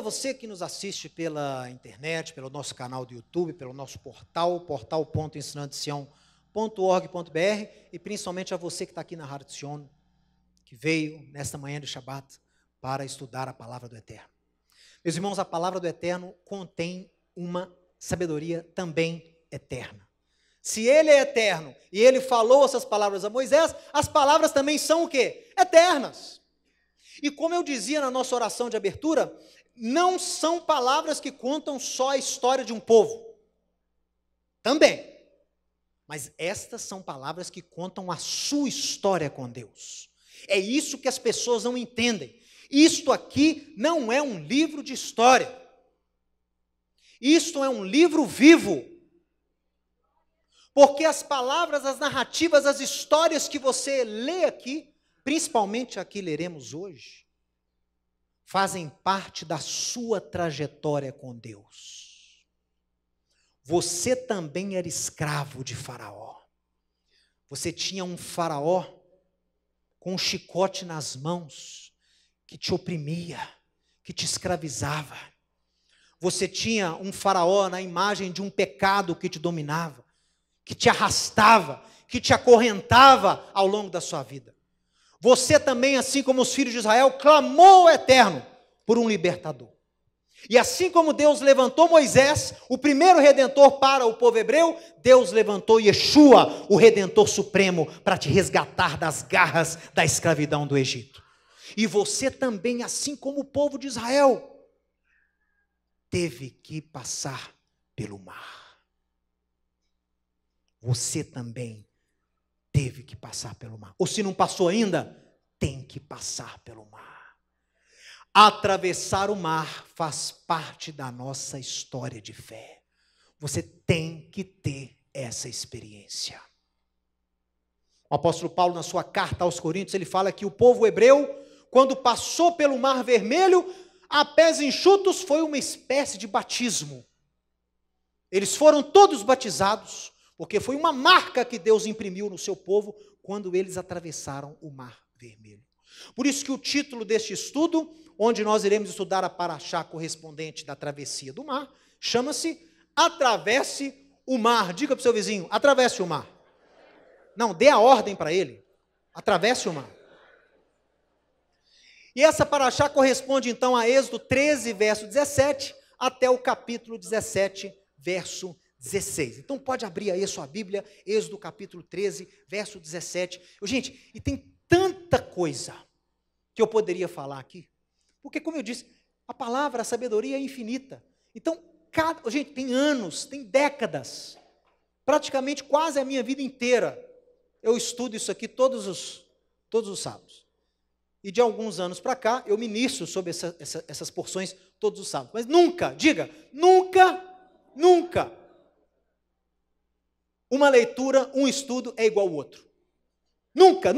você que nos assiste pela internet, pelo nosso canal do YouTube, pelo nosso portal.ensinandosião.org.br e principalmente a você que está aqui na Rádio Sion, que veio nesta manhã de Shabat para estudar a palavra do Eterno. Meus irmãos, a palavra do Eterno contém uma sabedoria também eterna. Se ele é eterno e ele falou essas palavras a Moisés, as palavras também são o quê? Eternas. E como eu dizia na nossa oração de abertura, não são palavras que contam só a história de um povo. Também. Mas estas são palavras que contam a sua história com Deus. É isso que as pessoas não entendem. Isto aqui não é um livro de história. Isto é um livro vivo. Porque as palavras, as narrativas, as histórias que você lê aqui, principalmente a que leremos hoje, fazem parte da sua trajetória com Deus. Você também era escravo de Faraó. Você tinha um Faraó com um chicote nas mãos, que te oprimia, que te escravizava. Você tinha um Faraó na imagem de um pecado que te dominava, que te arrastava, que te acorrentava ao longo da sua vida. Você também, assim como os filhos de Israel, clamou ao Eterno por um libertador. E assim como Deus levantou Moisés, o primeiro redentor para o povo hebreu, Deus levantou Yeshua, o redentor supremo, para te resgatar das garras da escravidão do Egito. E você também, assim como o povo de Israel, teve que passar pelo mar. Você também teve que passar pelo mar. Ou se não passou ainda, tem que passar pelo mar. Atravessar o mar faz parte da nossa história de fé. Você tem que ter essa experiência. O apóstolo Paulo, na sua carta aos Coríntios, ele fala que o povo hebreu, quando passou pelo Mar Vermelho, a pés enxutos, foi uma espécie de batismo. Eles foram todos batizados, porque foi uma marca que Deus imprimiu no seu povo quando eles atravessaram o Mar Vermelho. Por isso que o título deste estudo, onde nós iremos estudar a paraxá correspondente da travessia do mar, chama-se Atravesse o Mar. Diga para o seu vizinho, atravesse o mar. Não, dê a ordem para ele. Atravesse o mar. E essa paraxá corresponde então a Êxodo 13, verso 17, até o capítulo 17, verso 16. Então pode abrir aí a sua Bíblia, Êxodo capítulo 13, verso 17. Gente, e tem tanta coisa que eu poderia falar aqui, porque como eu disse, a palavra, a sabedoria é infinita. Então, gente, tem anos, tem décadas, praticamente quase a minha vida inteira, eu estudo isso aqui todos os sábados. E de alguns anos para cá, eu ministro sobre essas porções todos os sábados. Mas nunca, diga, nunca, uma leitura, um estudo é igual ao outro. Nunca.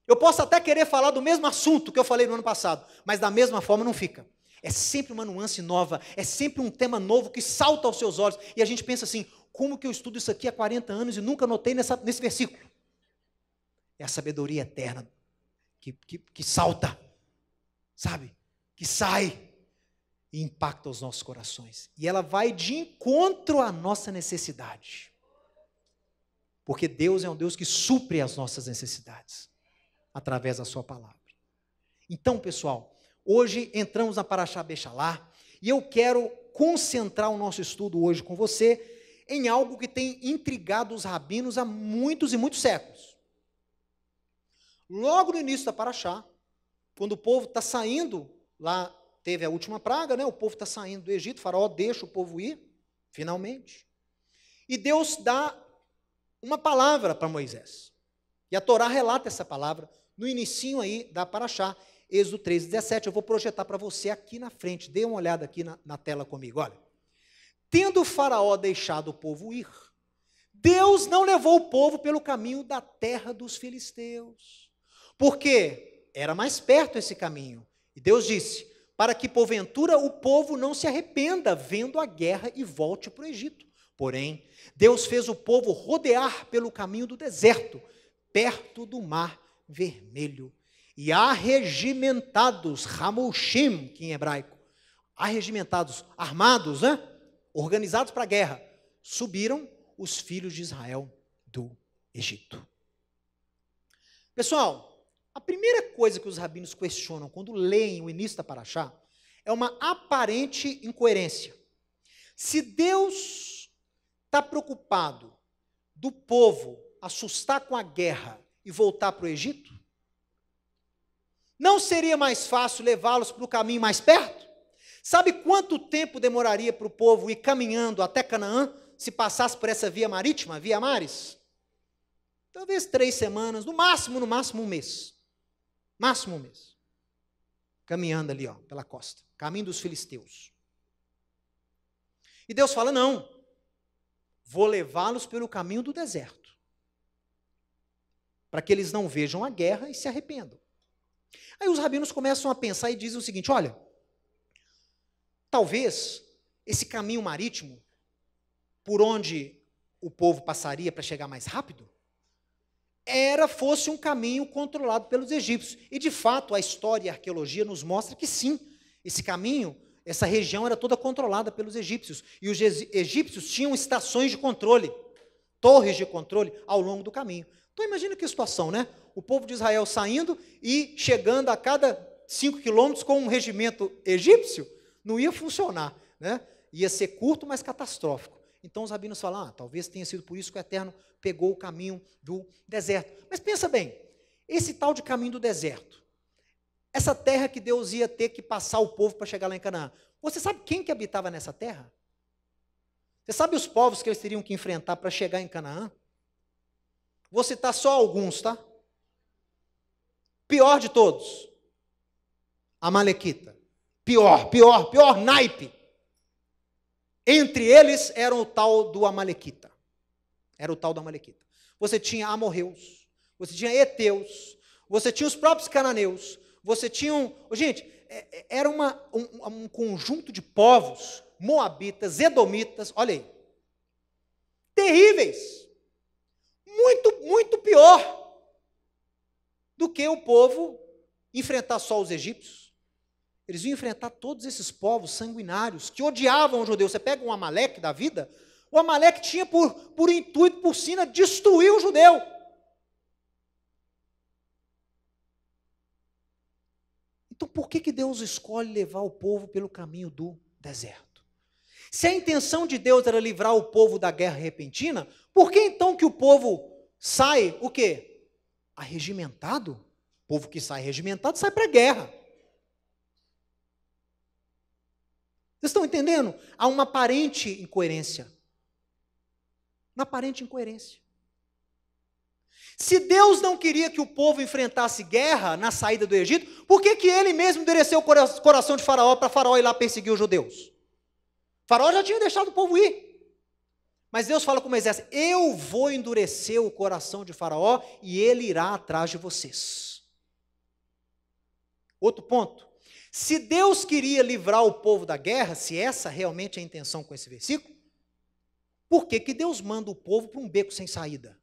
Eu posso até querer falar do mesmo assunto que eu falei no ano passado, mas da mesma forma não fica. É sempre uma nuance nova, é sempre um tema novo que salta aos seus olhos. E a gente pensa assim, como que eu estudo isso aqui há 40 anos e nunca notei nesse versículo? É a sabedoria eterna que salta, sabe? Que sai e impacta os nossos corações. E ela vai de encontro à nossa necessidade. Porque Deus é um Deus que supre as nossas necessidades através da sua palavra. Então, pessoal, hoje entramos na Paraxá Bechalá e eu quero concentrar o nosso estudo hoje com você em algo que tem intrigado os rabinos há muitos e muitos séculos. Logo no início da Paraxá, quando o povo está saindo, lá teve a última praga, né? O povo está saindo do Egito, o faraó deixa o povo ir, finalmente. E Deus dá uma palavra para Moisés. E a Torá relata essa palavra no inicinho aí da Paraxá, Êxodo 13, 17. Eu vou projetar para você aqui na frente. Dê uma olhada aqui na tela comigo, olha. Tendo o faraó deixado o povo ir, Deus não levou o povo pelo caminho da terra dos filisteus, porque era mais perto esse caminho. E Deus disse, para que porventura o povo não se arrependa vendo a guerra e volte para o Egito. Porém, Deus fez o povo rodear pelo caminho do deserto, perto do Mar Vermelho. e arregimentados, Hamushim, que em hebraico, arregimentados, armados, né? Organizados para a guerra, subiram os filhos de Israel do Egito. Pessoal, a primeira coisa que os rabinos questionam quando leem o início da Paraxá é uma aparente incoerência. Se Deus está preocupado do povo assustar com a guerra e voltar para o Egito, não seria mais fácil levá-los para o caminho mais perto? Sabe quanto tempo demoraria para o povo ir caminhando até Canaã, se passasse por essa via marítima, via mares? Talvez 3 semanas, no máximo um mês. Máximo um mês. Caminhando ali, ó, pela costa. Caminho dos filisteus. E Deus fala, não, vou levá-los pelo caminho do deserto, para que eles não vejam a guerra e se arrependam. Aí os rabinos começam a pensar e dizem o seguinte, olha, talvez esse caminho marítimo, por onde o povo passaria para chegar mais rápido, fosse um caminho controlado pelos egípcios. E de fato a história e a arqueologia nos mostra que sim, esse caminho, essa região era toda controlada pelos egípcios. E os egípcios tinham estações de controle, torres de controle ao longo do caminho. Então imagina que situação, né? O povo de Israel saindo e chegando a cada 5 quilômetros com um regimento egípcio, não ia funcionar, né? Ia ser curto, mas catastrófico. Então os rabinos falam, talvez tenha sido por isso que o Eterno pegou o caminho do deserto. Mas pensa bem, esse tal de caminho do deserto, essa terra que Deus ia ter que passar o povo para chegar lá em Canaã, você sabe quem que habitava nessa terra? Você sabe os povos que eles teriam que enfrentar para chegar em Canaã? Vou citar só alguns, tá? Pior de todos, Amalequita. Pior naipe. Entre eles era o tal do Amalequita. Você tinha amorreus, você tinha heteus, você tinha os próprios cananeus, você tinha gente, era um conjunto de povos, moabitas, edomitas, olha aí, terríveis, muito pior do que o povo enfrentar só os egípcios. Eles iam enfrentar todos esses povos sanguinários que odiavam os judeus. Você pega um Amaleque da vida, o Amaleque tinha por intuito, por sina, destruir o judeu. Então, por que Deus escolhe levar o povo pelo caminho do deserto? Se a intenção de Deus era livrar o povo da guerra repentina, por que então que o povo sai, o quê? Arregimentado? O povo que sai regimentado sai para a guerra. Vocês estão entendendo? Há uma aparente incoerência. Se Deus não queria que o povo enfrentasse guerra na saída do Egito, por que ele mesmo endureceu o coração de Faraó para Faraó ir lá perseguir os judeus? Faraó já tinha deixado o povo ir. Mas Deus fala com Moisés, eu vou endurecer o coração de Faraó e ele irá atrás de vocês. Outro ponto. Se Deus queria livrar o povo da guerra, se essa realmente é a intenção com esse versículo, por que Deus manda o povo para um beco sem saída?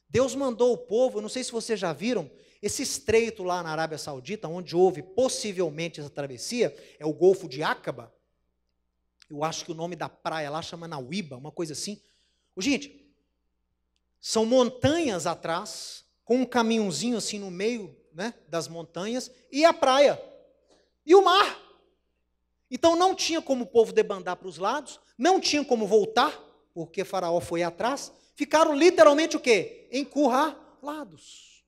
Deus mandou o povo, não sei se vocês já viram, esse estreito lá na Arábia Saudita, onde houve possivelmente essa travessia, é o Golfo de Aqaba. Eu acho que o nome da praia lá chama Nauíba, uma coisa assim. Gente, são montanhas atrás, com um caminhãozinho assim no meio, né, das montanhas, e a praia. E o mar. Então não tinha como o povo debandar para os lados, não tinha como voltar, porque Faraó foi atrás, ficaram literalmente o quê? Encurralados.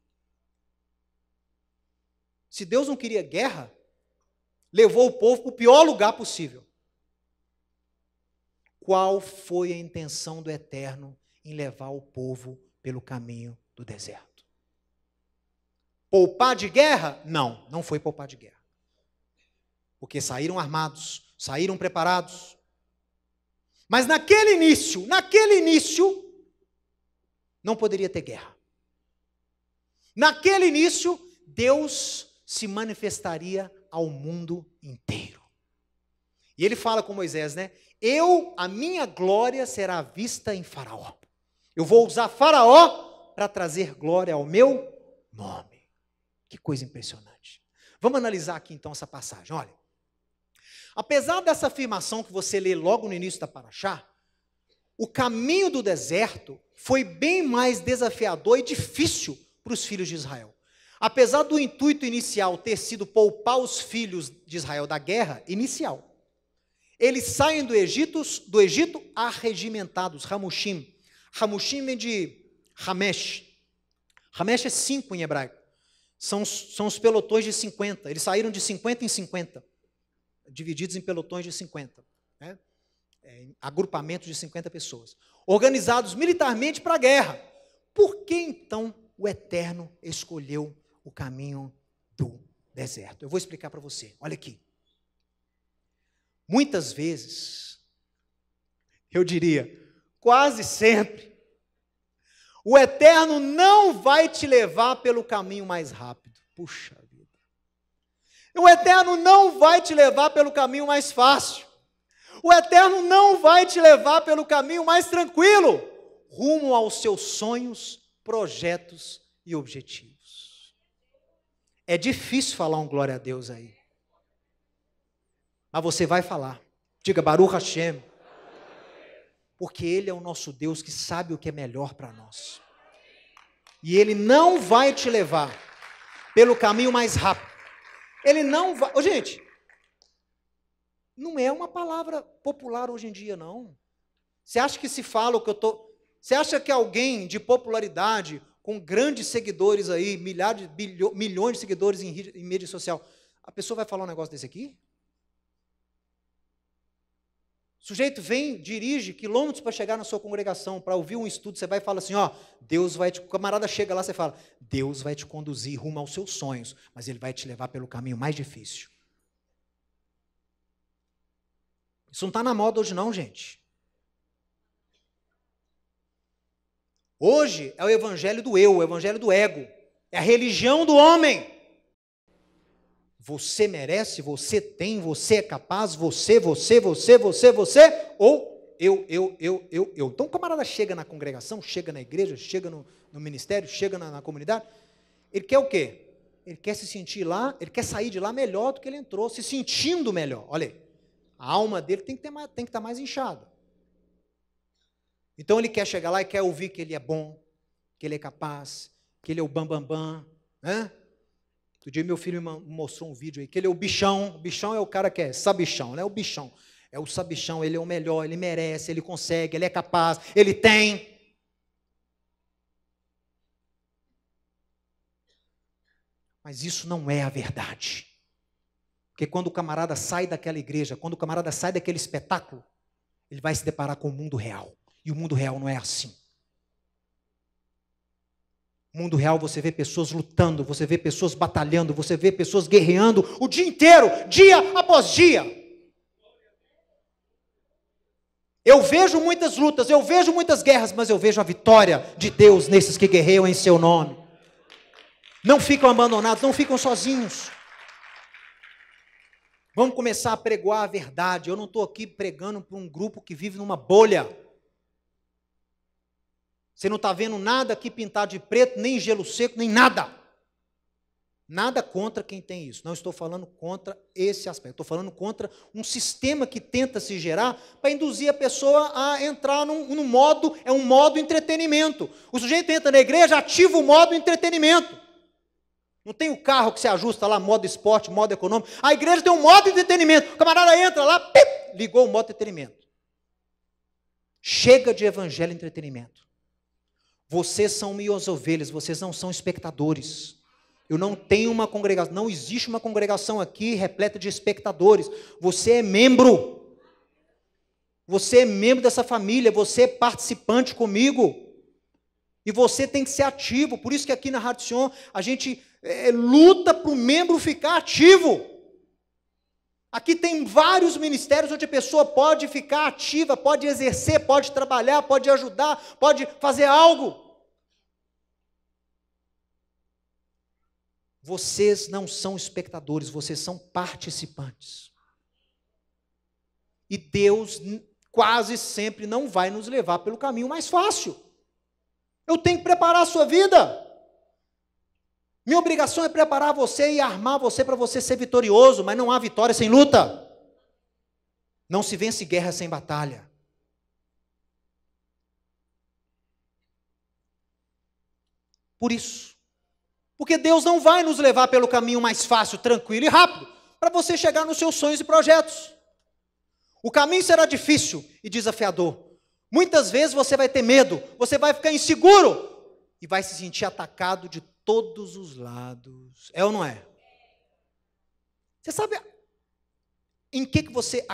Se Deus não queria guerra, levou o povo para o pior lugar possível. Qual foi a intenção do Eterno em levar o povo pelo caminho do deserto? Poupar de guerra? Não, não foi poupar de guerra. Porque saíram armados, saíram preparados. Mas naquele início, não poderia ter guerra. Naquele início, Deus se manifestaria ao mundo inteiro. E ele fala com Moisés, né? A minha glória será vista em Faraó. Eu vou usar Faraó para trazer glória ao meu nome. Que coisa impressionante. Vamos analisar aqui então essa passagem. Olha, apesar dessa afirmação que você lê logo no início da paraxá, o caminho do deserto foi bem mais desafiador e difícil para os filhos de Israel. Apesar do intuito inicial ter sido poupar os filhos de Israel da guerra inicial, eles saem do Egito arregimentados, Hamushim. Hamushim vem de Hamesh. Hamesh é 5 em hebraico. São os pelotões de 50. Eles saíram de 50 em 50, divididos em pelotões de 50. Né? Agrupamentos de 50 pessoas. Organizados militarmente para a guerra. Por que então o Eterno escolheu o caminho do deserto? Eu vou explicar para você. Olha aqui. Muitas vezes, eu diria, quase sempre, o Eterno não vai te levar pelo caminho mais rápido. Puxa vida. O Eterno não vai te levar pelo caminho mais fácil. O Eterno não vai te levar pelo caminho mais tranquilo, rumo aos seus sonhos, projetos e objetivos. É difícil falar um glória a Deus aí. Mas você vai falar. Diga Baruch Hashem. Porque Ele é o nosso Deus que sabe o que é melhor para nós. E Ele não vai te levar pelo caminho mais rápido. Ele não vai... Ô, gente, não é uma palavra popular hoje em dia, não. Você acha que se fala o que eu estou... Você acha que alguém de popularidade, com grandes seguidores aí, milhões de seguidores em mídia social, a pessoa vai falar um negócio desse aqui? O sujeito vem, dirige quilômetros para chegar na sua congregação, para ouvir um estudo, você vai e fala assim, ó, Deus vai te... O camarada chega lá, você fala, Deus vai te conduzir rumo aos seus sonhos, mas Ele vai te levar pelo caminho mais difícil. Isso não está na moda hoje não, gente. Hoje é o evangelho do eu, o evangelho do ego. É a religião do homem. Você merece, você tem, você é capaz, você, ou eu. Então o camarada chega na congregação, chega na igreja, chega no ministério, chega na comunidade, ele quer o quê? Ele quer se sentir lá, ele quer sair de lá melhor do que ele entrou, se sentindo melhor. Olha aí, a alma dele tem que estar mais inchada. Então ele quer chegar lá e quer ouvir que ele é bom, que ele é capaz, que ele é o bambambam, né? Outro dia meu filho me mostrou um vídeo aí, que ele é o bichão. O bichão é o cara que é sabichão, né? O bichão. É o sabichão, ele é o melhor, ele merece, ele consegue, ele é capaz, ele tem. Mas isso não é a verdade. Porque quando o camarada sai daquela igreja, quando o camarada sai daquele espetáculo, ele vai se deparar com o mundo real. E o mundo real não é assim. No mundo real você vê pessoas lutando, você vê pessoas batalhando, você vê pessoas guerreando o dia inteiro, dia após dia. Eu vejo muitas lutas, eu vejo muitas guerras, mas eu vejo a vitória de Deus nesses que guerreiam em seu nome. Não ficam abandonados, não ficam sozinhos. Vamos começar a pregoar a verdade. Eu não estou aqui pregando para um grupo que vive numa bolha. Você não está vendo nada aqui pintado de preto, nem gelo seco, nem nada. Nada contra quem tem isso. Não estou falando contra esse aspecto. Estou falando contra um sistema que tenta se gerar para induzir a pessoa a entrar num modo, é um modo entretenimento. O sujeito entra na igreja, ativa o modo entretenimento. Não tem o carro que se ajusta lá, modo esporte, modo econômico. A igreja tem um modo entretenimento. O camarada entra lá, pip, ligou o modo entretenimento. Chega de evangelho e entretenimento. Vocês são minhas ovelhas, vocês não são espectadores. Eu não tenho uma congregação, não existe uma congregação aqui repleta de espectadores. Você é membro. Você é membro dessa família, você é participante comigo. E você tem que ser ativo. Por isso que aqui na Rádio Sion a gente luta para o membro ficar ativo. Aqui tem vários ministérios onde a pessoa pode ficar ativa, pode exercer, pode trabalhar, pode ajudar, pode fazer algo. Vocês não são espectadores, vocês são participantes. E Deus quase sempre não vai nos levar pelo caminho mais fácil. Eu tenho que preparar a sua vida. Minha obrigação é preparar você e armar você para você ser vitorioso, mas não há vitória sem luta. Não se vence guerra sem batalha. Por isso. Porque Deus não vai nos levar pelo caminho mais fácil, tranquilo e rápido, para você chegar nos seus sonhos e projetos. O caminho será difícil e desafiador. Muitas vezes você vai ter medo, você vai ficar inseguro e vai se sentir atacado de todos os lados. É ou não é? Você sabe a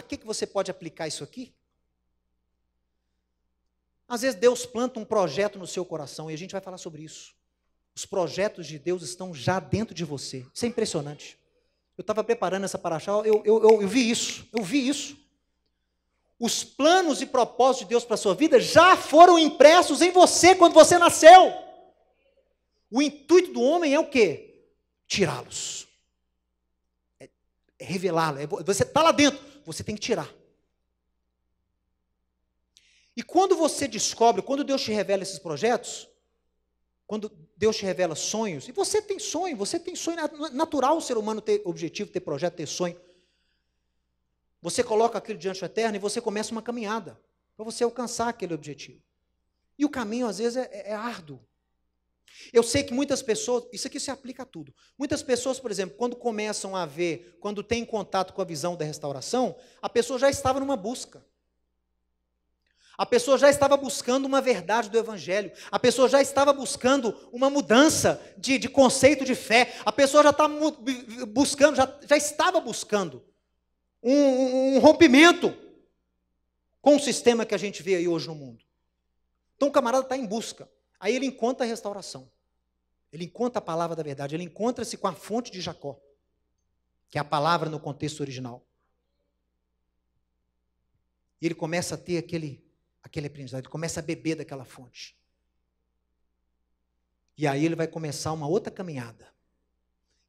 que você pode aplicar isso aqui? Às vezes Deus planta um projeto no seu coração e a gente vai falar sobre isso. Os projetos de Deus estão já dentro de você. Isso é impressionante. Eu estava preparando essa paraxá, eu vi isso. Os planos e propósitos de Deus para a sua vida já foram impressos em você quando você nasceu. O intuito do homem é o quê? Tirá-los. É revelá-los. Você está lá dentro, você tem que tirar. E quando você descobre, quando Deus te revela esses projetos, quando Deus te revela sonhos, e você tem sonho, natural o ser humano ter objetivo, ter projeto, ter sonho. Você coloca aquilo diante do eterno e você começa uma caminhada para você alcançar aquele objetivo. E o caminho, às vezes, é árduo. Eu sei que muitas pessoas, isso aqui se aplica a tudo. Muitas pessoas, por exemplo, quando começam a ver, quando têm contato com a visão da restauração, a pessoa já estava numa busca. A pessoa já estava buscando uma verdade do Evangelho. A pessoa já estava buscando uma mudança de conceito de fé. A pessoa já está buscando, já estava buscando um rompimento com o sistema que a gente vê aí hoje no mundo. Então o camarada está em busca. Aí ele encontra a restauração. Ele encontra a palavra da verdade. Ele encontra-se com a fonte de Jacó, que é a palavra no contexto original. E ele começa a ter aquele aprendizado, ele começa a beber daquela fonte. E aí ele vai começar uma outra caminhada,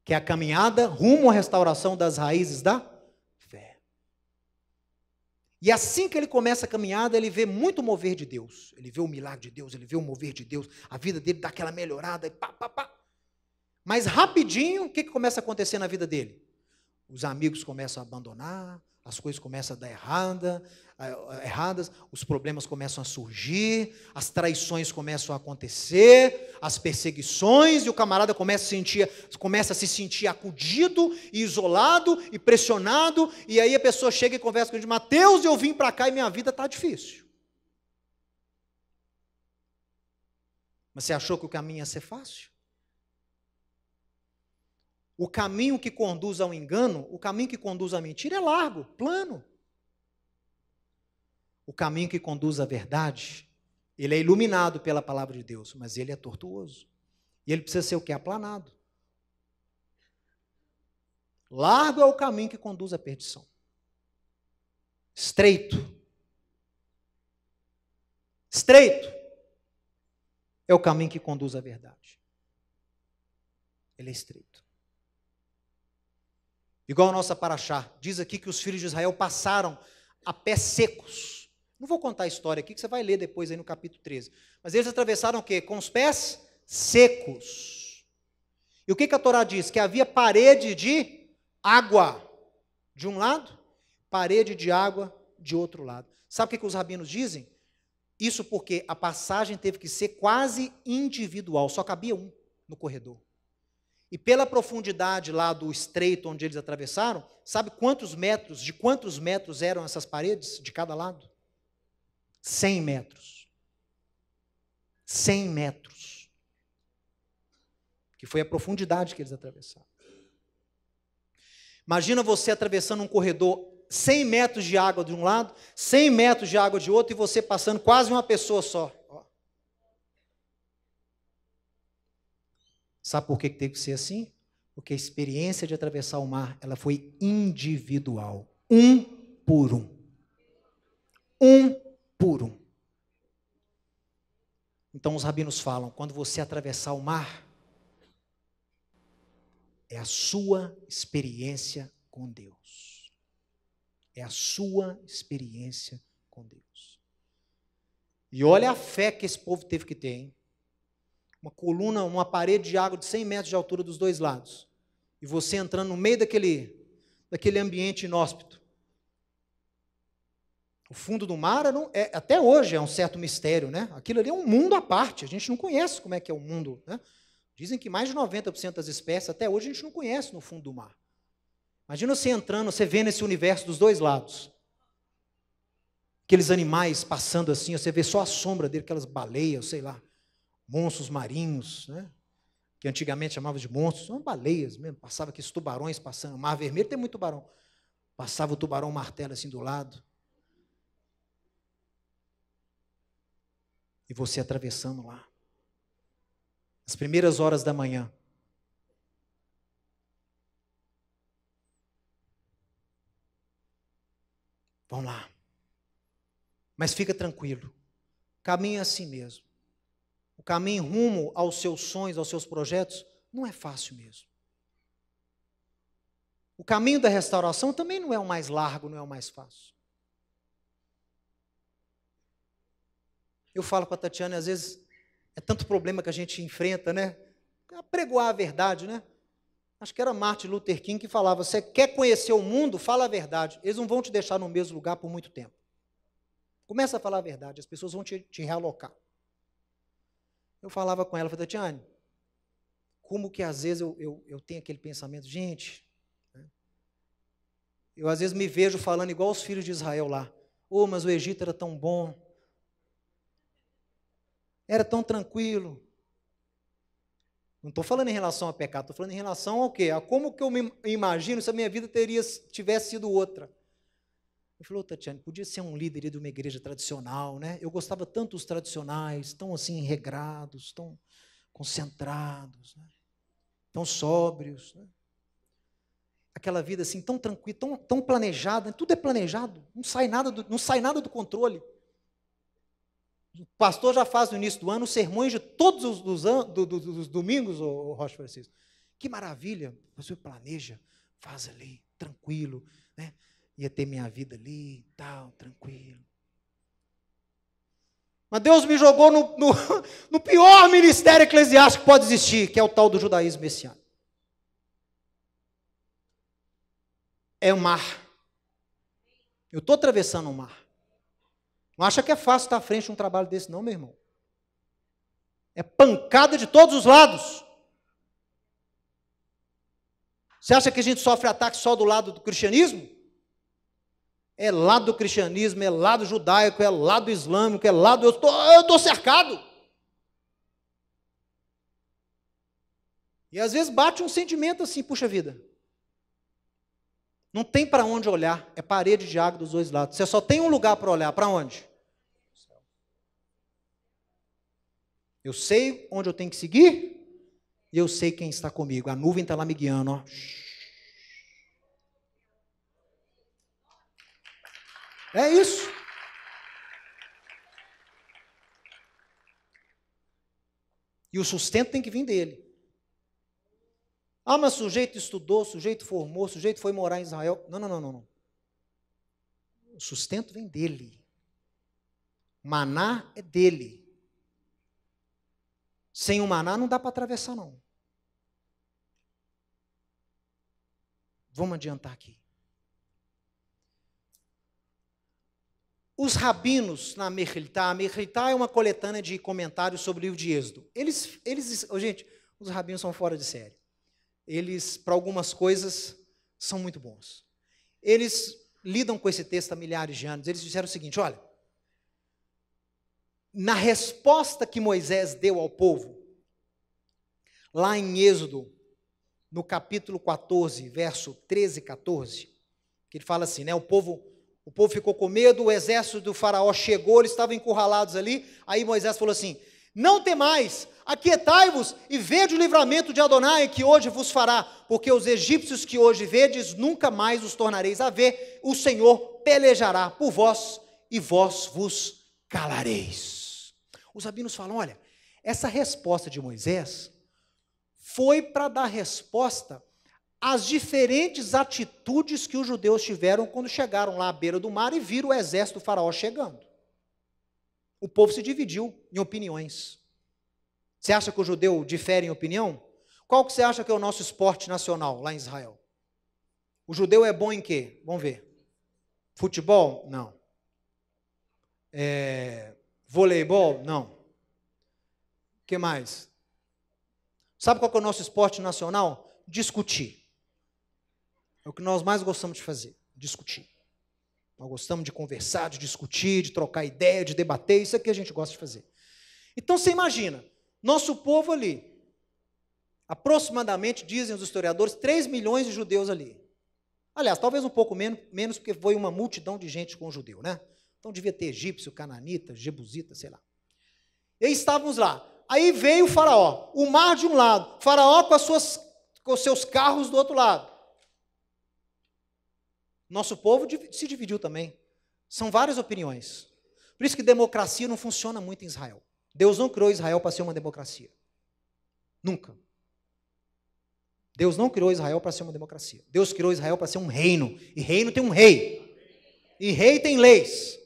que é a caminhada rumo à restauração das raízes da fé. E assim que ele começa a caminhada, ele vê muito mover de Deus. Ele vê o milagre de Deus, ele vê o mover de Deus, a vida dele dá aquela melhorada, e pá, pá, pá. Mas rapidinho, o que começa a acontecer na vida dele? Os amigos começam a abandonar, as coisas começam a dar erradas, os problemas começam a surgir, as traições começam a acontecer, as perseguições, e o camarada começa a se sentir acudido, e isolado, e pressionado, e aí a pessoa chega e conversa com ele, Mateus, eu vim para cá e minha vida está difícil. Mas você achou que o caminho ia ser fácil? O caminho que conduz ao engano, o caminho que conduz à mentira é largo, plano. O caminho que conduz à verdade, ele é iluminado pela palavra de Deus, mas ele é tortuoso. E ele precisa ser o quê? Aplanado. Largo é o caminho que conduz à perdição. Estreito é o caminho que conduz à verdade. Ele é estreito. Igual a nossa paraxá, diz aqui que os filhos de Israel passaram a pés secos. Não vou contar a história aqui, que você vai ler depois aí no capítulo 13. Mas eles atravessaram o quê? Com os pés secos. E o que a Torá diz? Que havia parede de água de um lado, parede de água de outro lado. Sabe o que os rabinos dizem? Isso porque a passagem teve que ser quase individual, só cabia um no corredor. E pela profundidade lá do estreito onde eles atravessaram, sabe de quantos metros eram essas paredes de cada lado? 100 metros. 100 metros. Que foi a profundidade que eles atravessaram. Imagina você atravessando um corredor, 100 metros de água de um lado, 100 metros de água de outro, e você passando quase uma pessoa só. Sabe por que teve que ser assim? Porque a experiência de atravessar o mar, ela foi individual. Um por um. Um por um. Então os rabinos falam, quando você atravessar o mar, é a sua experiência com Deus. É a sua experiência com Deus. E olha a fé que esse povo teve que ter, hein? uma coluna, uma parede de água de 100 metros de altura dos dois lados, e você entrando no meio daquele ambiente inóspito. O fundo do mar, até hoje, é um certo mistério, né? Aquilo ali é um mundo à parte, a gente não conhece como é que é o mundo, né? Dizem que mais de 90% das espécies, até hoje, a gente não conhece no fundo do mar. Imagina você entrando, você vendo esse universo dos dois lados. Aqueles animais passando assim, você vê só a sombra dele, aquelas baleias, sei lá, monstros marinhos, né? Que antigamente chamavam de monstros, são baleias mesmo, passava aqueles tubarões passando, o Mar Vermelho tem muito tubarão, passava o tubarão martelo assim do lado, e você atravessando lá, as primeiras horas da manhã, vão lá, mas fica tranquilo, caminha assim mesmo. O caminho rumo aos seus sonhos, aos seus projetos, não é fácil mesmo. O caminho da restauração também não é o mais largo, não é o mais fácil. Eu falo com a Tatiana, às vezes, é tanto problema que a gente enfrenta, né? Apregoar a verdade, né? Acho que era Martin Luther King que falava, você quer conhecer o mundo, fala a verdade. Eles não vão te deixar no mesmo lugar por muito tempo. Começa a falar a verdade, as pessoas vão te realocar. Eu falava com ela, falei, Tatiane, como que às vezes eu tenho aquele pensamento, gente, né? Eu às vezes me vejo falando igual os filhos de Israel lá, mas o Egito era tão bom, era tão tranquilo. Não estou falando em relação a pecado, estou falando em relação ao quê? A como que eu me imagino se a minha vida tivesse sido outra. Ele falou, Tatiane, podia ser um líder de uma igreja tradicional, né? Eu gostava tanto dos tradicionais, tão assim regrados, tão concentrados, né? Tão sóbrios, né? Aquela vida assim tão tranquila, tão planejada, tudo é planejado, não sai nada do controle. O pastor já faz no início do ano os sermões de todos os domingos, o Rocha Francisco. Que maravilha, você planeja, faz ali, tranquilo, né? Ia ter minha vida ali, tal, tranquilo. Mas Deus me jogou no pior ministério eclesiástico que pode existir, que é o tal do judaísmo messiânico. É o mar. Eu estou atravessando o mar. Não acha que é fácil estar à frente de um trabalho desse, não, meu irmão. É pancada de todos os lados. Você acha que a gente sofre ataque só do lado do cristianismo? É lado do cristianismo, é lado judaico, é lado islâmico, é lado... Eu estou cercado. E às vezes bate um sentimento assim, puxa vida. Não tem para onde olhar, é parede de água dos dois lados. Você só tem um lugar para olhar, para onde? Eu sei onde eu tenho que seguir, e eu sei quem está comigo. A nuvem está lá me guiando, ó. É isso. E o sustento tem que vir dele. Mas o sujeito estudou, o sujeito formou, o sujeito foi morar em Israel. Não. O sustento vem dele. Maná é dele. Sem o maná não dá para atravessar, não. Vamos adiantar aqui. Os rabinos na Mechiltá, a Mechiltá é uma coletânea de comentários sobre o livro de Êxodo. Gente, os rabinos são fora de série. Eles, para algumas coisas, são muito bons. Eles lidam com esse texto há milhares de anos. Eles disseram o seguinte, olha, na resposta que Moisés deu ao povo, lá em Êxodo, no capítulo 14, verso 13 e 14, que ele fala assim, né, o povo ficou com medo, o exército do faraó chegou, eles estavam encurralados ali, aí Moisés falou assim, não temais, aquietai-vos e vede o livramento de Adonai que hoje vos fará, porque os egípcios que hoje vedes, nunca mais os tornareis a ver, o Senhor pelejará por vós e vós vos calareis. Os rabinos falam, olha, essa resposta de Moisés foi para dar resposta às diferentes atitudes que os judeus tiveram quando chegaram lá à beira do mar e viram o exército do faraó chegando. O povo se dividiu em opiniões. Você acha que o judeu difere em opinião? Qual que você acha que é o nosso esporte nacional lá em Israel? O judeu é bom em quê? Vamos ver. Futebol? Não. Voleibol? Não. O que mais? Sabe qual que é o nosso esporte nacional? Discutir. É o que nós mais gostamos de fazer, discutir. Nós gostamos de conversar, de discutir, de trocar ideia, de debater, isso é que a gente gosta de fazer. Então você imagina, nosso povo ali, aproximadamente, dizem os historiadores, 3 milhões de judeus ali. Aliás, talvez um pouco menos, porque foi uma multidão de gente com judeu, né? Então devia ter egípcio, cananita, jebusita, sei lá. E aí estávamos lá. Aí veio o faraó, o mar de um lado, faraó com os seus carros do outro lado. Nosso povo se dividiu também. São várias opiniões. Por isso que democracia não funciona muito em Israel. Deus não criou Israel para ser uma democracia. Nunca. Deus não criou Israel para ser uma democracia. Deus criou Israel para ser um reino. E reino tem um rei. E rei tem leis.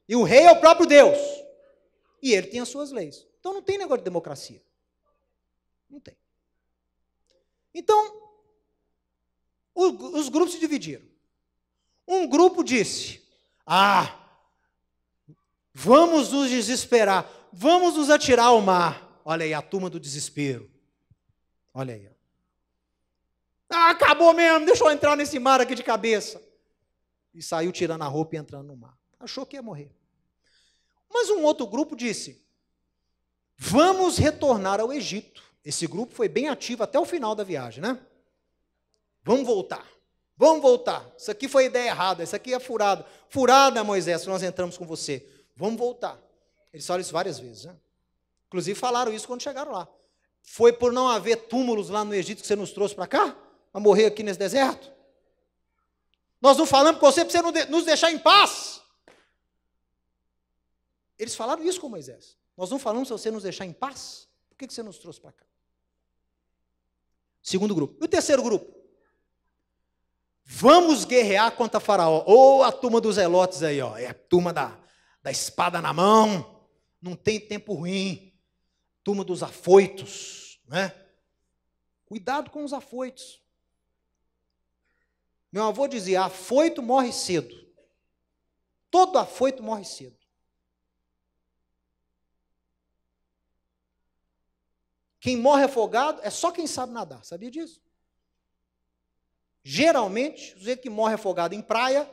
E o rei é o próprio Deus. E ele tem as suas leis. Então não tem negócio de democracia. Não tem. Então, os grupos se dividiram. Um grupo disse, vamos nos desesperar, vamos nos atirar ao mar. Olha aí, a turma do desespero. Olha aí. Acabou mesmo, deixa eu entrar nesse mar aqui de cabeça. E saiu tirando a roupa e entrando no mar. Achou que ia morrer. Mas um outro grupo disse, vamos retornar ao Egito. Esse grupo foi bem ativo até o final da viagem, né? Vamos voltar. Vamos voltar. Isso aqui foi ideia errada, isso aqui é furada. Furada, Moisés, nós entramos com você. Vamos voltar. Eles falaram isso várias vezes, né? Inclusive falaram isso quando chegaram lá. Foi por não haver túmulos lá no Egito que você nos trouxe para cá? Para morrer aqui nesse deserto? Nós não falamos com você para você nos deixar em paz. Eles falaram isso com Moisés. Nós não falamos para você nos deixar em paz? Por que você nos trouxe para cá? Segundo grupo. E o terceiro grupo? Vamos guerrear contra Faraó. Ou a turma dos zelotes aí, ó. É a turma da espada na mão. Não tem tempo ruim. Turma dos afoitos, né? Cuidado com os afoitos. Meu avô dizia, afoito morre cedo. Todo afoito morre cedo. Quem morre afogado é só quem sabe nadar. Sabia disso? Geralmente, o jeito que morre afogado em praia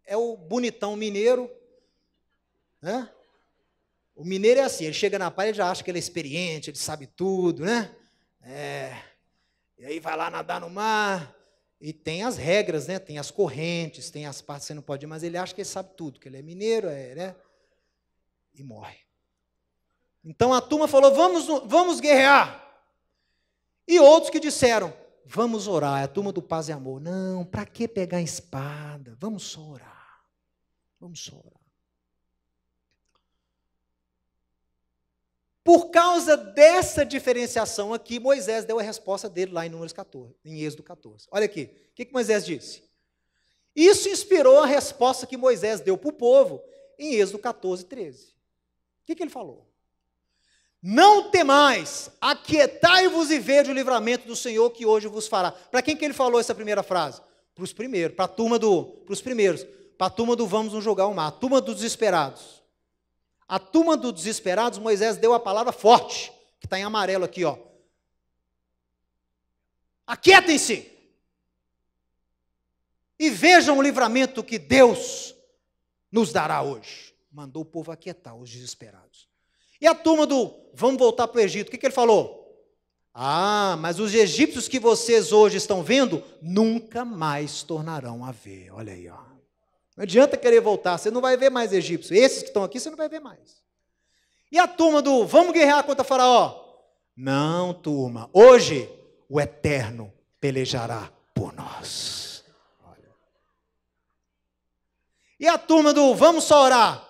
é o bonitão mineiro, né? O mineiro é assim, ele chega na praia e já acha que ele é experiente, ele sabe tudo, né? E aí vai lá nadar no mar, e tem as regras, né? Tem as correntes, tem as partes que você não pode ir, mas ele acha que ele sabe tudo, que ele é mineiro, né? E morre. Então a turma falou, vamos guerrear. E outros que disseram, vamos orar, é a turma do paz e amor. Não, para que pegar a espada? Vamos só orar. Vamos só orar. Por causa dessa diferenciação aqui, Moisés deu a resposta dele lá em Números 14, em Êxodo 14. Olha aqui, o que Moisés disse? Isso inspirou a resposta que Moisés deu para o povo em Êxodo 14, 13. O que ele falou? Não temais, aquietai-vos e vede o livramento do Senhor que hoje vos fará. Para quem que ele falou essa primeira frase? Para os primeiros, para os primeiros, para a turma do vamos nos jogar o mar, a turma dos desesperados. A turma dos desesperados, Moisés deu a palavra forte, que está em amarelo aqui, ó. Aquietem-se e vejam o livramento que Deus nos dará hoje. Mandou o povo aquietar os desesperados. E a turma do vamos voltar para o Egito, o que ele falou? Mas os egípcios que vocês hoje estão vendo, nunca mais tornarão a ver. Olha aí, ó. Não adianta querer voltar, você não vai ver mais egípcios. Esses que estão aqui, você não vai ver mais. E a turma do vamos guerrear contra Faraó? Não, turma. Hoje, o Eterno pelejará por nós. Olha. E a turma do vamos só orar?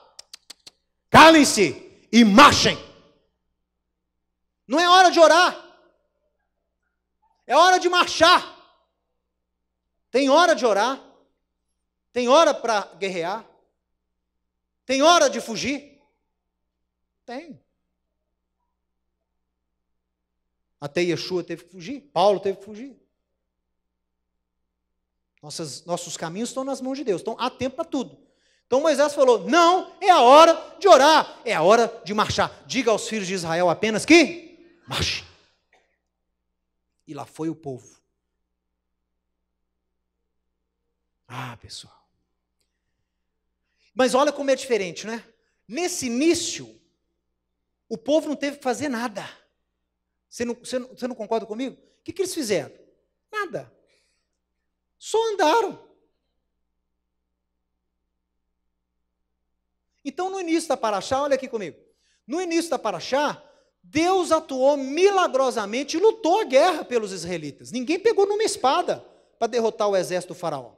Calem-se e marchem. Não é hora de orar. É hora de marchar. Tem hora de orar. Tem hora para guerrear? Tem hora de fugir? Tem. Até Yeshua teve que fugir, Paulo teve que fugir. Nossos caminhos estão nas mãos de Deus, então há tempo para tudo. Então Moisés falou, não, é a hora de orar, é a hora de marchar. Diga aos filhos de Israel apenas que marche. E lá foi o povo. Ah, pessoal. Mas olha como é diferente, né? Nesse início, o povo não teve que fazer nada. Você não concorda comigo? O que eles fizeram? Nada. Só andaram. Então, no início da paraxá, olha aqui comigo. No início da paraxá, Deus atuou milagrosamente e lutou a guerra pelos israelitas. Ninguém pegou numa espada para derrotar o exército do faraó.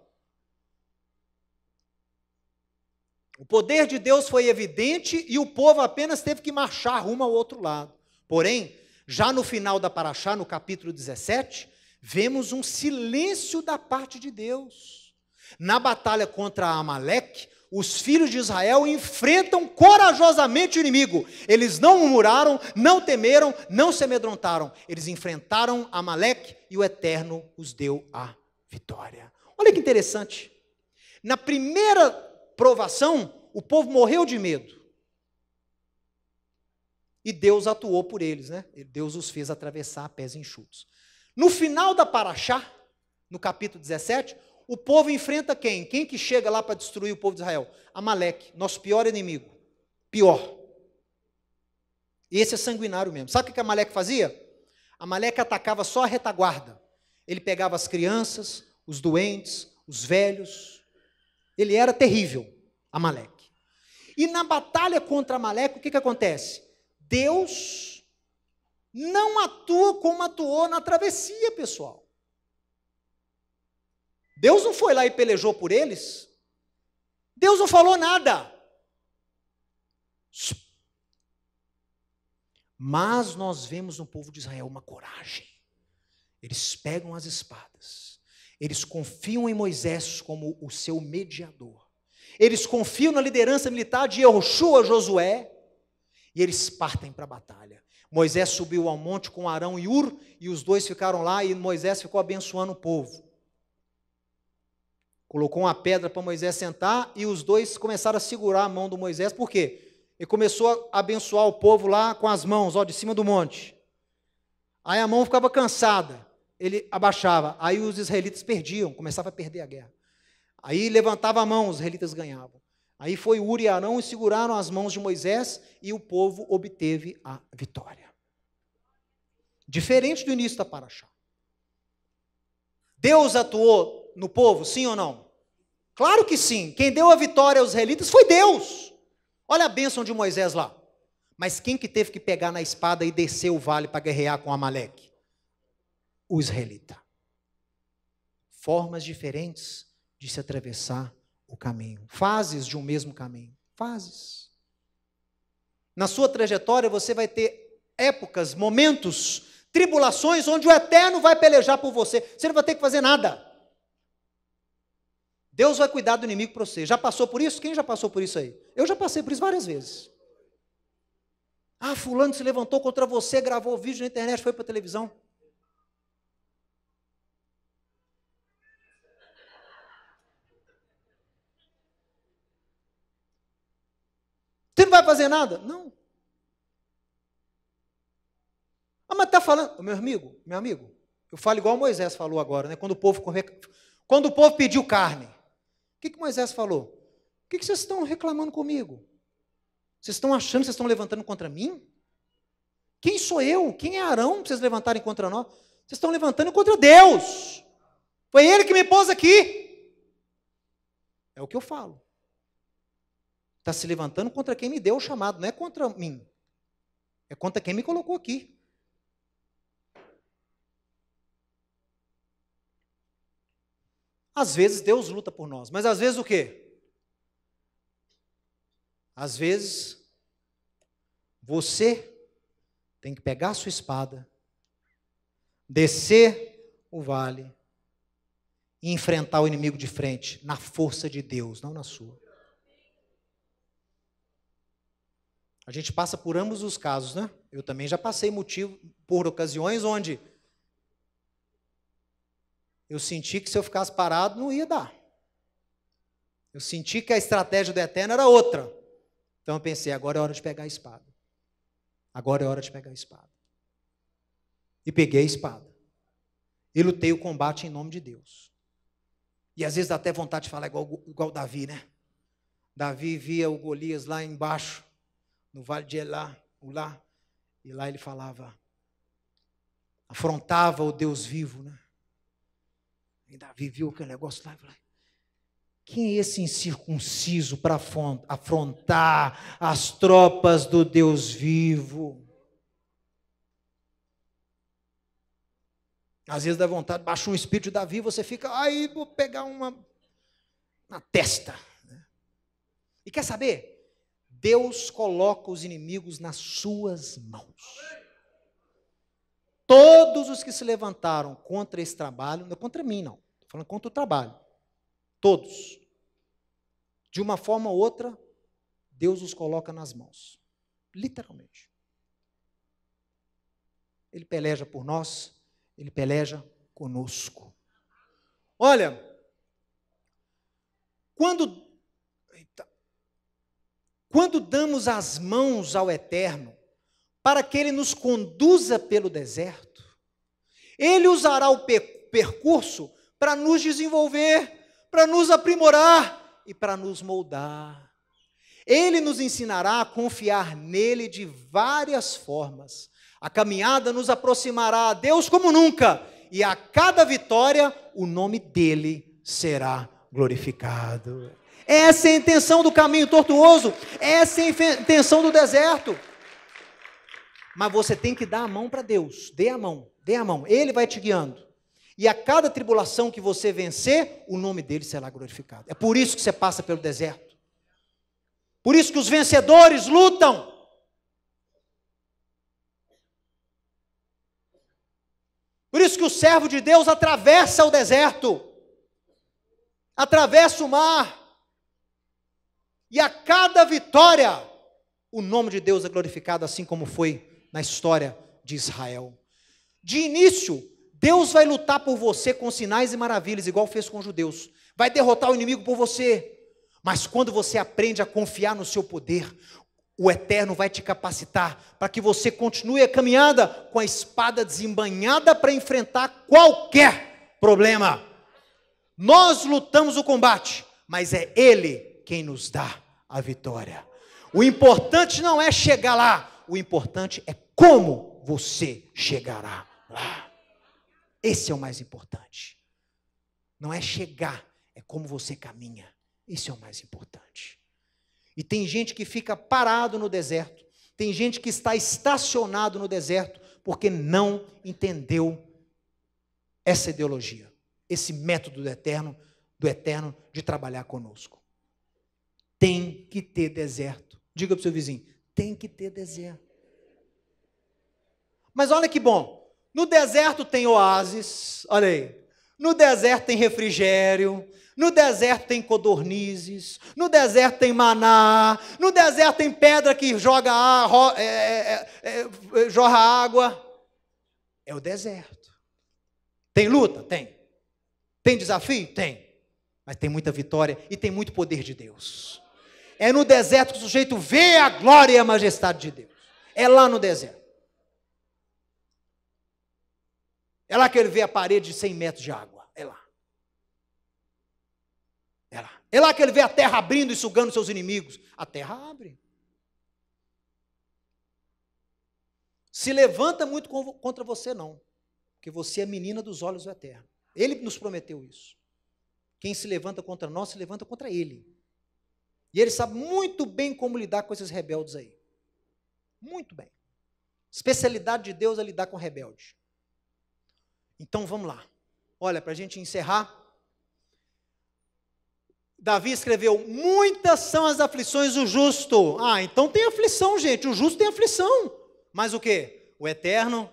O poder de Deus foi evidente e o povo apenas teve que marchar rumo ao outro lado. Porém, já no final da paraxá, no capítulo 17, vemos um silêncio da parte de Deus. Na batalha contra Amaleque, os filhos de Israel enfrentam corajosamente o inimigo. Eles não murmuraram, não temeram, não se amedrontaram. Eles enfrentaram Amaleque e o Eterno os deu a vitória. Olha que interessante. Na primeira provação, o povo morreu de medo. E Deus atuou por eles, né? Deus os fez atravessar a pés enxutos. No final da paraxá, no capítulo 17, o povo enfrenta quem? Quem que chega lá para destruir o povo de Israel? Amaleque, nosso pior inimigo. Pior. E esse é sanguinário mesmo. Sabe o que Amaleque fazia? Amaleque atacava só a retaguarda. Ele pegava as crianças, os doentes, os velhos. Ele era terrível, Amaleque. E na batalha contra Amaleque, o que acontece? Deus não atua como atuou na travessia, pessoal. Deus não foi lá e pelejou por eles. Deus não falou nada. Mas nós vemos no povo de Israel uma coragem. Eles pegam as espadas. Eles confiam em Moisés como o seu mediador. Eles confiam na liderança militar de Yehoshua, Josué. E eles partem para a batalha. Moisés subiu ao monte com Arão e Ur, e os dois ficaram lá, e Moisés ficou abençoando o povo. Colocou uma pedra para Moisés sentar, e os dois começaram a segurar a mão do Moisés, por quê? Ele começou a abençoar o povo lá com as mãos, de cima do monte. Aí a mão ficava cansada, ele abaixava, aí os israelitas perdiam, começavam a perder a guerra. Aí levantava a mão, os israelitas ganhavam. Aí foi Ur e Arão e seguraram as mãos de Moisés e o povo obteve a vitória. Diferente do início da paraxá. Deus atuou no povo, sim ou não? Claro que sim. Quem deu a vitória aos israelitas foi Deus. Olha a bênção de Moisés lá. Mas quem que teve que pegar na espada e descer o vale para guerrear com Amaleque? O israelita. Formas diferentes de se atravessar o caminho. Fases de um mesmo caminho. Fases. Na sua trajetória você vai ter épocas, momentos, tribulações onde o Eterno vai pelejar por você. Você não vai ter que fazer nada. Deus vai cuidar do inimigo para você. Já passou por isso? Quem já passou por isso aí? Eu já passei por isso várias vezes. Ah, fulano se levantou contra você, gravou vídeo na internet, foi para a televisão. Você não vai fazer nada? Não. Ah, mas está falando... Meu amigo, eu falo igual Moisés falou agora, né? Quando o povo pediu carne. O que Moisés falou? O que vocês estão reclamando comigo? Vocês estão achando que vocês estão levantando contra mim? Quem sou eu? Quem é Arão para vocês levantarem contra nós? Vocês estão levantando contra Deus. Foi Ele que me pôs aqui. É o que eu falo. Está se levantando contra quem me deu o chamado, não é contra mim. É contra quem me colocou aqui. Às vezes Deus luta por nós, mas às vezes o quê? Às vezes você tem que pegar a sua espada, descer o vale e enfrentar o inimigo de frente, na força de Deus, não na sua. A gente passa por ambos os casos, né? Eu também já passei por ocasiões onde eu senti que se eu ficasse parado não ia dar. Eu senti que a estratégia do Eterno era outra. Então eu pensei, agora é hora de pegar a espada. Agora é hora de pegar a espada. E peguei a espada. E lutei o combate em nome de Deus. E às vezes dá até vontade de falar igual Davi, né? Davi via o Golias lá embaixo, no vale de Elá, e lá ele falava, afrontava o Deus vivo, né? E Davi viu aquele negócio lá e falou, quem é esse incircunciso para afrontar as tropas do Deus vivo? Às vezes dá vontade, baixa um espírito de Davi, você fica, aí vou pegar uma na testa. E quer saber? Deus coloca os inimigos nas suas mãos. Todos os que se levantaram contra esse trabalho, não é contra mim não, estou falando contra o trabalho. Todos. De uma forma ou outra, Deus os coloca nas mãos. Literalmente. Ele peleja por nós, Ele peleja conosco. Olha, quando damos as mãos ao Eterno, para que Ele nos conduza pelo deserto, Ele usará o percurso para nos desenvolver, para nos aprimorar e para nos moldar. Ele nos ensinará a confiar nele de várias formas. A caminhada nos aproximará a Deus como nunca, e a cada vitória o nome dele será glorificado. Essa é a intenção do caminho tortuoso, essa é a intenção do deserto. Mas você tem que dar a mão para Deus, dê a mão, Ele vai te guiando. E a cada tribulação que você vencer, o nome dele será glorificado. É por isso que você passa pelo deserto. Por isso que os vencedores lutam. Por isso que o servo de Deus atravessa o deserto, atravessa o mar. E a cada vitória, o nome de Deus é glorificado, assim como foi na história de Israel. De início, Deus vai lutar por você com sinais e maravilhas, igual fez com os judeus. Vai derrotar o inimigo por você. Mas quando você aprende a confiar no seu poder, o Eterno vai te capacitar para que você continue a caminhada com a espada desembainhada para enfrentar qualquer problema. Nós lutamos o combate, mas é Ele quem nos dá a vitória. O importante não é chegar lá, o importante é como você chegará lá. Esse é o mais importante. Não é chegar, é como você caminha. Esse é o mais importante. E tem gente que fica parado no deserto, tem gente que está estacionado no deserto, porque não entendeu essa ideologia, esse método do Eterno de trabalhar conosco. Tem que ter deserto. Diga para o seu vizinho, tem que ter deserto. Mas olha que bom, no deserto tem oásis, olha aí, no deserto tem refrigério, no deserto tem codornizes, no deserto tem maná, no deserto tem pedra que jorra água. É o deserto. Tem luta? Tem. Tem desafio? Tem. Mas tem muita vitória e tem muito poder de Deus. É no deserto que o sujeito vê a glória e a majestade de Deus. É lá no deserto. É lá que ele vê a parede de 100 metros de água. É lá. É lá. É lá que ele vê a terra abrindo e sugando seus inimigos. A terra abre. Se levanta muito contra você, não. Porque você é menina dos olhos do Eterno. Ele nos prometeu isso. Quem se levanta contra nós, se levanta contra ele. E ele sabe muito bem como lidar com esses rebeldes aí. Muito bem. Especialidade de Deus é lidar com rebelde. Então vamos lá. Olha, para a gente encerrar. Davi escreveu, muitas são as aflições do justo. Ah, então tem aflição, gente. O justo tem aflição. Mas o quê? O Eterno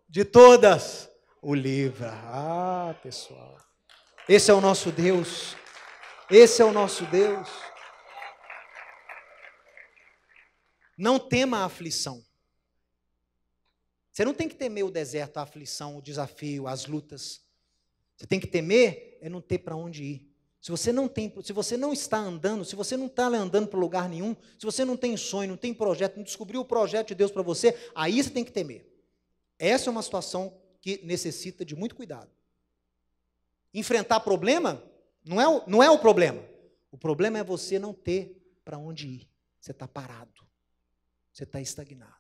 de todas o livra. Ah, pessoal. Esse é o nosso Deus. Esse é o nosso Deus. Não tema a aflição. Você não tem que temer o deserto, a aflição, o desafio, as lutas. Você tem que temer é não ter para onde ir. Se você não está andando, se você não está andando para lugar nenhum, se você não tem sonho, não tem projeto, não descobriu o projeto de Deus para você, aí você tem que temer. Essa é uma situação que necessita de muito cuidado. Enfrentar problema não é o problema. O problema é você não ter para onde ir. Você está parado. Você está estagnado.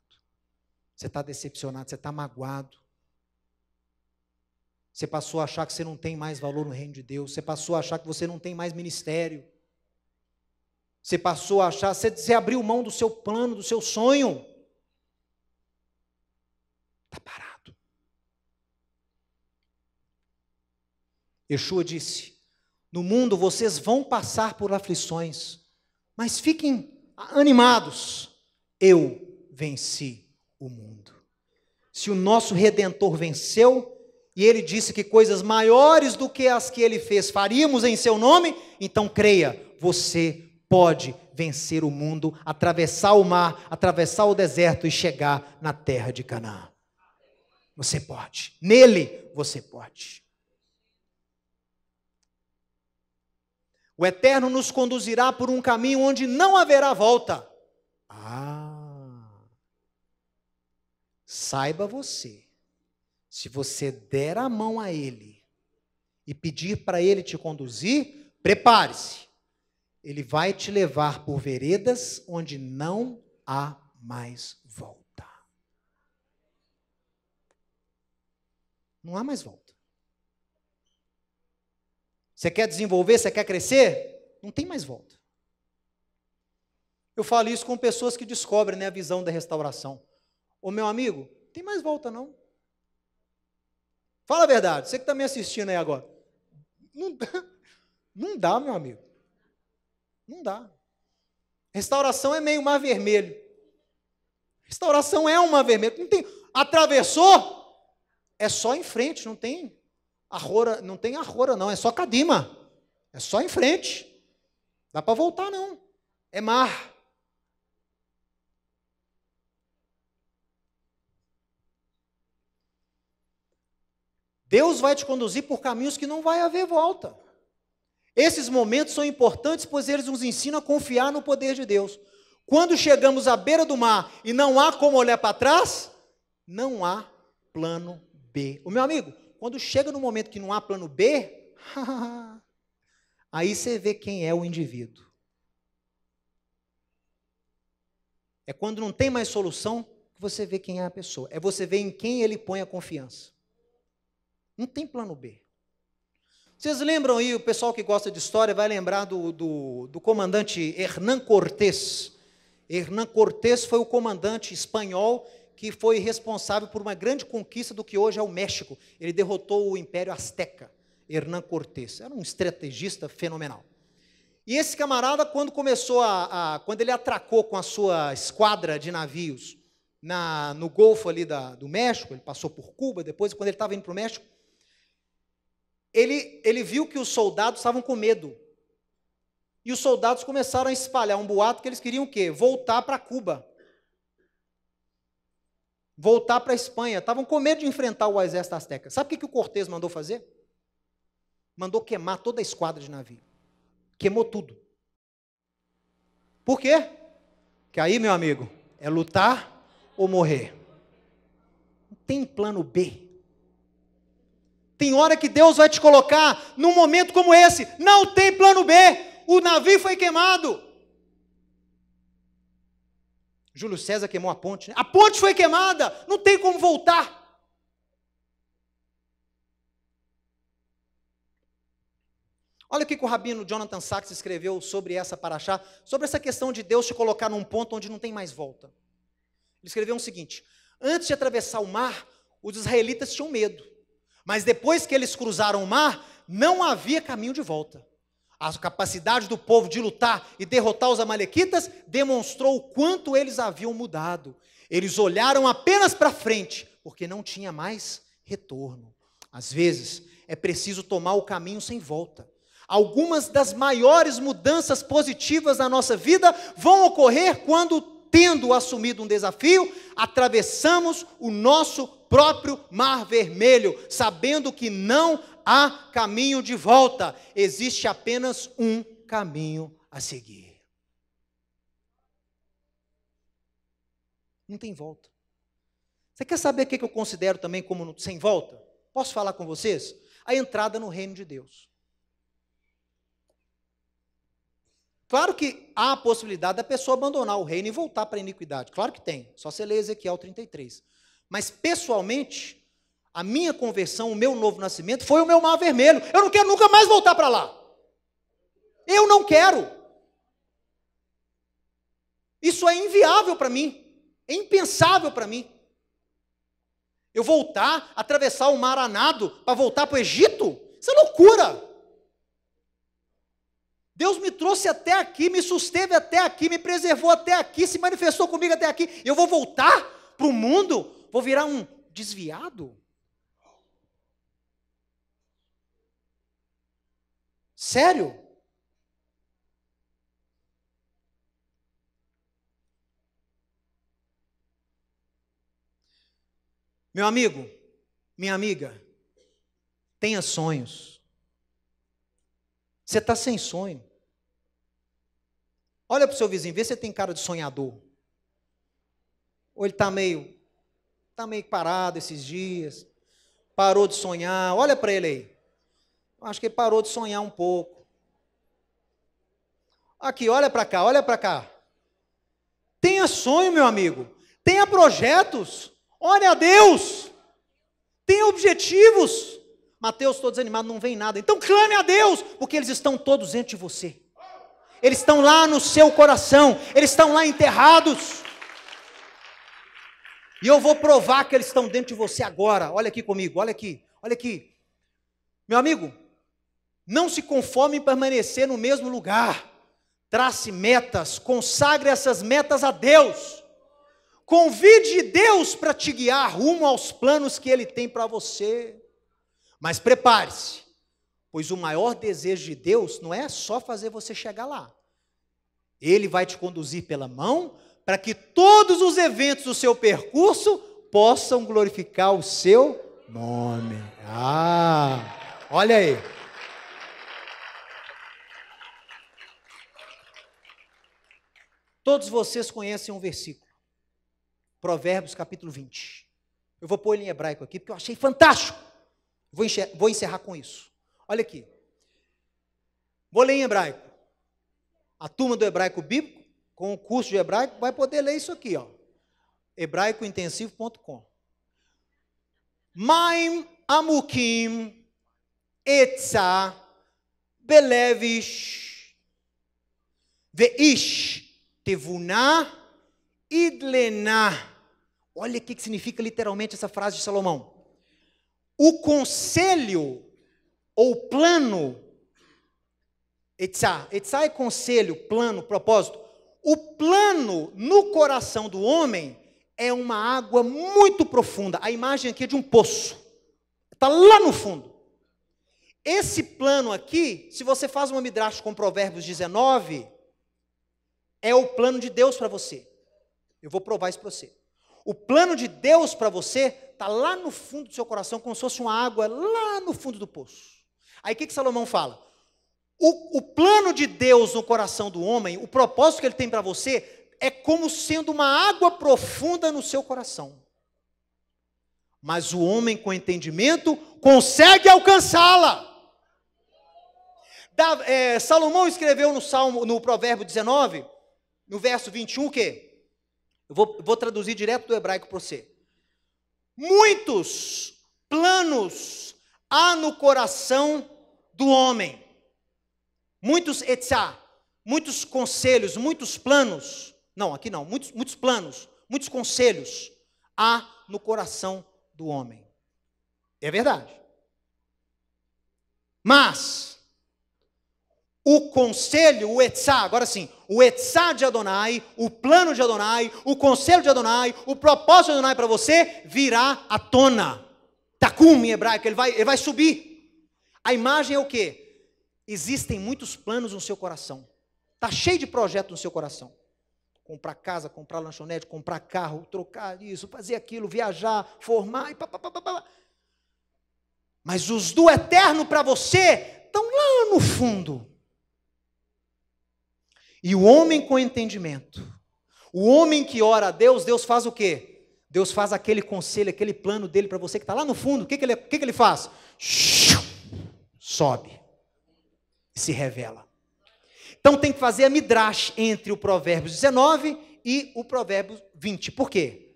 Você está decepcionado, você está magoado. Você passou a achar que você não tem mais valor no reino de Deus. Você passou a achar que você não tem mais ministério. Você passou a achar, você abriu mão do seu plano, do seu sonho. Está parado. Yeshua disse: no mundo vocês vão passar por aflições, mas fiquem animados. Eu venci o mundo. Se o nosso Redentor venceu, e ele disse que coisas maiores do que as que ele fez faríamos em seu nome, então creia, você pode vencer o mundo, atravessar o mar, atravessar o deserto e chegar na terra de Canaã. Você pode. Nele, você pode. O Eterno nos conduzirá por um caminho onde não haverá volta. Saiba você, se você der a mão a Ele e pedir para Ele te conduzir, prepare-se. Ele vai te levar por veredas onde não há mais volta. Não há mais volta. Você quer desenvolver, você quer crescer? Não tem mais volta. Eu falo isso com pessoas que descobrem, a visão da restauração. Ô meu amigo, não tem mais volta não. Fala a verdade, você que está me assistindo aí agora. Não dá, meu amigo. Não dá. Restauração é meio mar vermelho. Restauração é um mar vermelho. Não tem, atravessou, é só em frente, não tem arrora, não, é só cadima. É só em frente. Dá para voltar não. É mar. Deus vai te conduzir por caminhos que não vai haver volta. Esses momentos são importantes, pois eles nos ensinam a confiar no poder de Deus. Quando chegamos à beira do mar e não há como olhar para trás, não há plano B. O meu amigo, quando chega no momento que não há plano B, aí você vê quem é o indivíduo. É quando não tem mais solução que você vê quem é a pessoa. É você ver em quem ele põe a confiança. Não tem plano B. Vocês lembram aí, o pessoal que gosta de história vai lembrar do comandante Hernán Cortés. Hernán Cortés foi o comandante espanhol que foi responsável por uma grande conquista do que hoje é o México. Ele derrotou o Império Azteca. Hernán Cortés era um estrategista fenomenal. E esse camarada, quando quando ele atracou com a sua esquadra de navios no Golfo ali do México, ele passou por Cuba, depois, quando ele estava indo para o México, ele viu que os soldados estavam com medo. E os soldados começaram a espalhar um boato que eles queriam o quê? Voltar para Cuba. Voltar para a Espanha. Estavam com medo de enfrentar o exército azteca. Sabe o que o Cortés mandou fazer? Mandou queimar toda a esquadra de navio. Queimou tudo. Por quê? Porque aí, meu amigo, é lutar ou morrer. Não tem plano B. Tem hora que Deus vai te colocar num momento como esse. Não tem plano B. O navio foi queimado. Júlio César queimou a ponte. Né? A ponte foi queimada. Não tem como voltar. Olha o que o rabino Jonathan Sacks escreveu sobre essa paraxá, sobre essa questão de Deus te colocar num ponto onde não tem mais volta. Ele escreveu o seguinte: antes de atravessar o mar, os israelitas tinham medo. Mas depois que eles cruzaram o mar, não havia caminho de volta. A capacidade do povo de lutar e derrotar os amalequitas demonstrou o quanto eles haviam mudado. Eles olharam apenas para frente, porque não tinha mais retorno. Às vezes, é preciso tomar o caminho sem volta. Algumas das maiores mudanças positivas na nossa vida vão ocorrer quando tendo assumido um desafio, atravessamos o nosso próprio Mar Vermelho, sabendo que não há caminho de volta, existe apenas um caminho a seguir. Não tem volta. Você quer saber o que eu considero também como sem volta? Posso falar com vocês? A entrada no reino de Deus. Claro que há a possibilidade da pessoa abandonar o reino e voltar para a iniquidade. Claro que tem. Só você ler Ezequiel 33. Mas, pessoalmente, a minha conversão, o meu novo nascimento, foi o meu Mar Vermelho. Eu não quero nunca mais voltar para lá. Eu não quero. Isso é inviável para mim. É impensável para mim. Eu voltar, atravessar o mar a nado para voltar para o Egito? Isso é loucura. Deus me trouxe até aqui, me susteve até aqui, me preservou até aqui, se manifestou comigo até aqui. Eu vou voltar para o mundo? Vou virar um desviado? Sério? Meu amigo, minha amiga, tenha sonhos. Você está sem sonho. Olha para o seu vizinho, vê se ele tem cara de sonhador. Ou ele está meio parado esses dias, parou de sonhar. Olha para ele aí. Acho que ele parou de sonhar um pouco. Aqui, olha para cá, olha para cá. Tenha sonho, meu amigo. Tenha projetos. Ore a Deus. Tenha objetivos. Mateus, estou desanimado, não vem nada. Então clame a Deus, porque eles estão todos dentro de você. Eles estão lá no seu coração. Eles estão lá enterrados. E eu vou provar que eles estão dentro de você agora. Olha aqui comigo, olha aqui, olha aqui. Meu amigo, não se conforme em permanecer no mesmo lugar. Trace metas, consagre essas metas a Deus. Convide Deus para te guiar rumo aos planos que Ele tem para você. Mas prepare-se, pois o maior desejo de Deus não é só fazer você chegar lá. Ele vai te conduzir pela mão para que todos os eventos do seu percurso possam glorificar o seu nome. Olha aí. Todos vocês conhecem um versículo. Provérbios capítulo 20. Eu vou pôr ele em hebraico aqui, porque eu achei fantástico. Vou encerrar com isso. Olha aqui. Vou ler em hebraico. A turma do hebraico bíblico, com o curso de hebraico, vai poder ler isso aqui, ó. hebraicointensivo.com. Maim amukim etza belevish veish tevuna idlená. Olha o que significa literalmente essa frase de Salomão. O conselho ou plano, etzá é conselho, plano, propósito. O plano no coração do homem é uma água muito profunda. A imagem aqui é de um poço. Está lá no fundo. Esse plano aqui, se você faz uma midrash com Provérbios 19, é o plano de Deus para você. Eu vou provar isso para você. O plano de Deus para você está lá no fundo do seu coração, como se fosse uma água lá no fundo do poço. Aí o que Salomão fala? O plano de Deus no coração do homem, o propósito que ele tem para você, é como sendo uma água profunda no seu coração. Mas o homem com entendimento consegue alcançá-la. Salomão escreveu no Provérbio 19, no verso 21, o quê? Eu vou traduzir direto do hebraico para você. Muitos planos há no coração do homem. Muitos etzá, muitos conselhos, muitos planos. Não, aqui não. Muitos planos, muitos conselhos há no coração do homem. É verdade. Mas o conselho, o etzá, agora sim, o etzá de Adonai, o plano de Adonai, o conselho de Adonai, o propósito de Adonai para você virá à tona. Takum em hebraico, ele vai subir. A imagem é o quê? Existem muitos planos no seu coração. Está cheio de projetos no seu coração. comprar casa, comprar lanchonete, comprar carro, trocar isso, fazer aquilo, viajar, formar e pá. Mas os do eterno para você estão lá no fundo. E o homem com entendimento, o homem que ora a Deus, Deus faz o quê? Deus faz aquele conselho, aquele plano dele para você que está lá no fundo. O que ele faz? Sobe e se revela. Então tem que fazer a midrash entre o Provérbios 19 e o Provérbios 20. Por quê?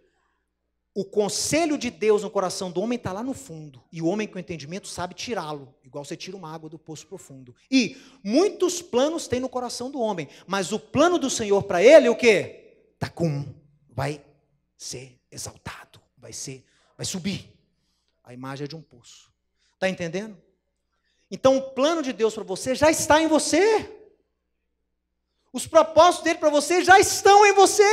O conselho de Deus no coração do homem está lá no fundo. E o homem com entendimento sabe tirá-lo. Igual você tira uma água do poço profundo. E muitos planos tem no coração do homem. Mas o plano do Senhor para ele é o quê? Tacum. Vai ser exaltado. Vai subir. A imagem é de um poço. Está entendendo? Então o plano de Deus para você já está em você. Os propósitos dele para você já estão em você.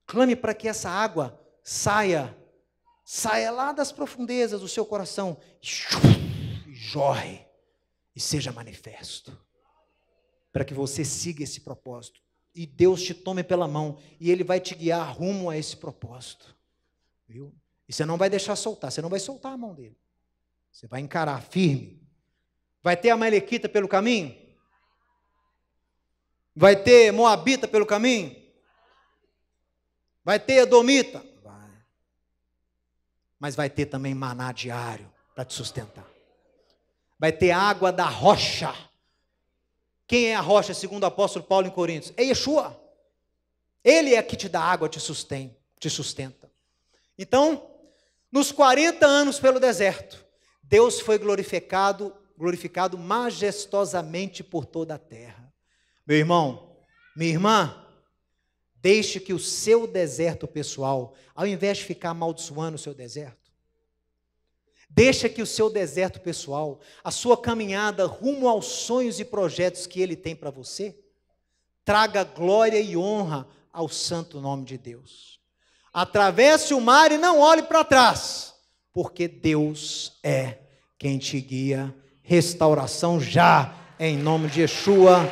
Clame para que essa água saia lá das profundezas do seu coração e jorre e seja manifesto. Para que você siga esse propósito. E Deus te tome pela mão e Ele vai te guiar rumo a esse propósito. Viu? E você não vai deixar soltar, você não vai soltar a mão dele. Você vai encarar firme. Vai ter Amalequita pelo caminho? Vai ter Moabita pelo caminho? Vai ter Edomita? Vai. Mas vai ter também maná diário para te sustentar. Vai ter água da rocha. Quem é a rocha, segundo o apóstolo Paulo em Coríntios? É Yeshua. Ele é que te dá água, te sustenta. Então, nos 40 anos pelo deserto, Deus foi glorificado majestosamente por toda a terra. Meu irmão, minha irmã, deixe que o seu deserto pessoal, ao invés de ficar amaldiçoando o seu deserto, deixa que o seu deserto pessoal, a sua caminhada rumo aos sonhos e projetos que Ele tem para você, traga glória e honra ao santo nome de Deus. Atravesse o mar e não olhe para trás, porque Deus é quem te guia. Restauração já, em nome de Yeshua,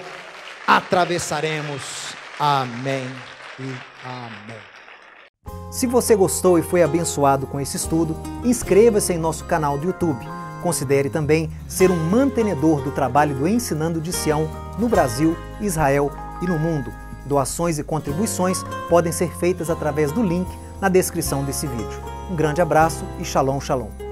atravessaremos. Amém e amém. Se você gostou e foi abençoado com esse estudo, inscreva-se em nosso canal do YouTube. Considere também ser um mantenedor do trabalho do Ensinando de Sião no Brasil, Israel e no mundo. Doações e contribuições podem ser feitas através do link na descrição desse vídeo. Um grande abraço e shalom, shalom.